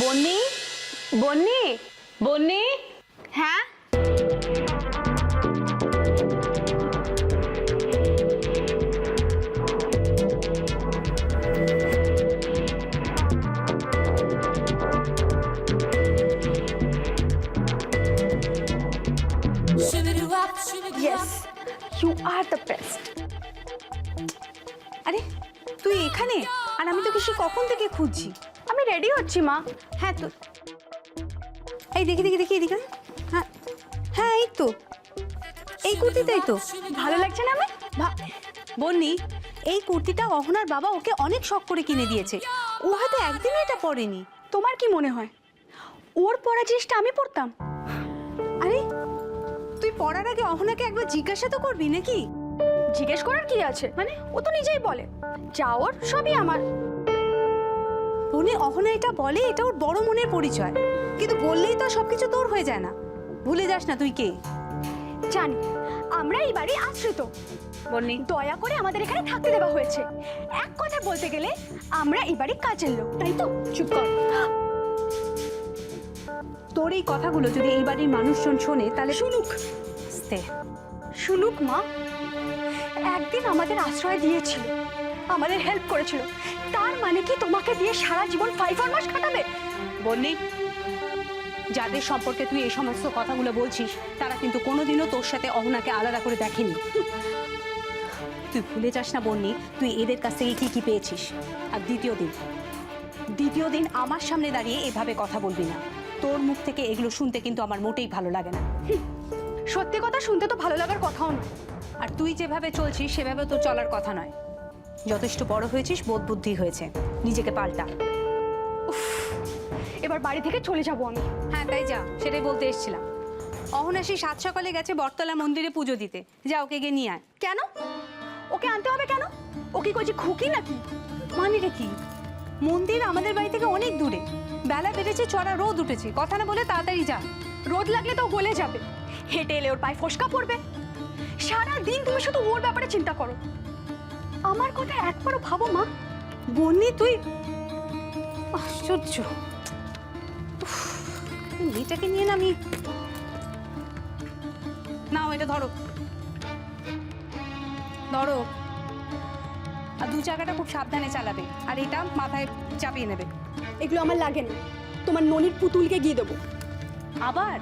বন্নি, বন্নি, বন্নি। হ্যাঁ Yes, you are the best. আরে তুই এখানে? আর আমি তোকে সে কখন থেকে খুঁজছি। আমি রেডি হচ্ছি মা। হ্যাঁ তো এই দেখি দেখি দেখি এদিকে। হ্যাঁ হ্যাঁ এই তো, এই কুর্তিটাই তো ভালো লাগছে না আমি? বন্নি, এই কুর্তিটা অহনার বাবা ওকে অনেক শখ করে কিনে দিয়েছে। ও হয়তো একদিনও এটা পরেনি। তোমার কি মনে হয় ওর পরা জিনিসটা আমি পরতাম? আরে তুই পরার আগে অহনাকে একবার জিজ্ঞাসা তো করবি নাকি? জিজ্ঞেস করার কি আছে, মানে ও তো নিজেই বলে যা ওর সবই আমার। বনে অহনা এটা বলে, এটা ওর বড় মনের পরিচয়, কিন্তু বললেই তো সবকিছু তোর হয়ে যায় না। ভুলে যাস না তুই কে। জানি আমরা এই বাড়ি আশ্রিত, বন্নি দয়া করে আমাদের এখানে থাকতে দেওয়া হয়েছে। এক কথা বলতে গেলে আমরা এই বাড়ির কাজের লোক, তাই তো? চুপ কর। তোর এই কথাগুলো যদি এই বাড়ির মানুষজন শোনে তাহলে শুনুক, শুনুক মা। একদিন আমাদের আশ্রয় দিয়েছিল, আমাদের হেল্প করেছিল, তার মানে কি তোমাকে দিয়ে সারা জীবন 5 মাস কাটাবে? বন্নি, যাদের সম্পর্কে তুই এই সমস্ত কথাগুলো বলছিস তারা কিন্তু কোনোদিনও তোর সাথে অহনাকে আলাদা করে দেখেনি। তুই ভুলে যাস না বন্নি, তুই এদের কাছ থেকে কি কি পেয়েছিস। আর দ্বিতীয় দিন আমার সামনে দাঁড়িয়ে এভাবে কথা বলবি না। তোর মুখ থেকে এগুলো শুনতে কিন্তু আমার মোটেই ভালো লাগে না। সত্যি কথা শুনতে তো ভালো লাগার কথাও নয়। আর তুই যেভাবে চলছিস সেভাবে তোর চলার কথা নয়। যথেষ্ট বড় হয়েছিস, বোধ বুদ্ধি হয়েছে, নিজেকে পাল্টা। এবার বাড়ি থেকে চলে যাবো আমি। হ্যাঁ তাই যা, সেটাই বলতে এসেছিলাম। অহনা সেই 7 সকালে গেছে বটতলা মন্দিরে পুজো দিতে, যা ওকে গিয়ে নিয়ে আয়। কেন ওকে আনতে হবে কেন? ও কি কইছি খুকি নাকি? মানে রে কি, মন্দির আমাদের বাড়ি থেকে অনেক দূরে, বেলা বেড়েছে, চড়া রোদ উঠেছে, কথা না বলে তাড়াতাড়ি যা। রোদ লাগলে তো ও গলে যাবে, হেঁটে এলে ওর পায়ে ফসকা পড়বে। সারা দিন তুমি শুধু ওর ব্যাপারে চিন্তা করো, আমার কথা একবারও ভাবো মা। বন্নি তুই আশ্চর্য। মেয়েটাকে নিয়ে না আমি, নাও এটা ধরো ধরো, আর 2 চাকাটা খুব সাবধানে চালাবে, আর এটা মাথায় চাপিয়ে নেবে। এগুলো আমার লাগে না, তোমার ননির পুতুলকে গিয়ে দেবো। আবার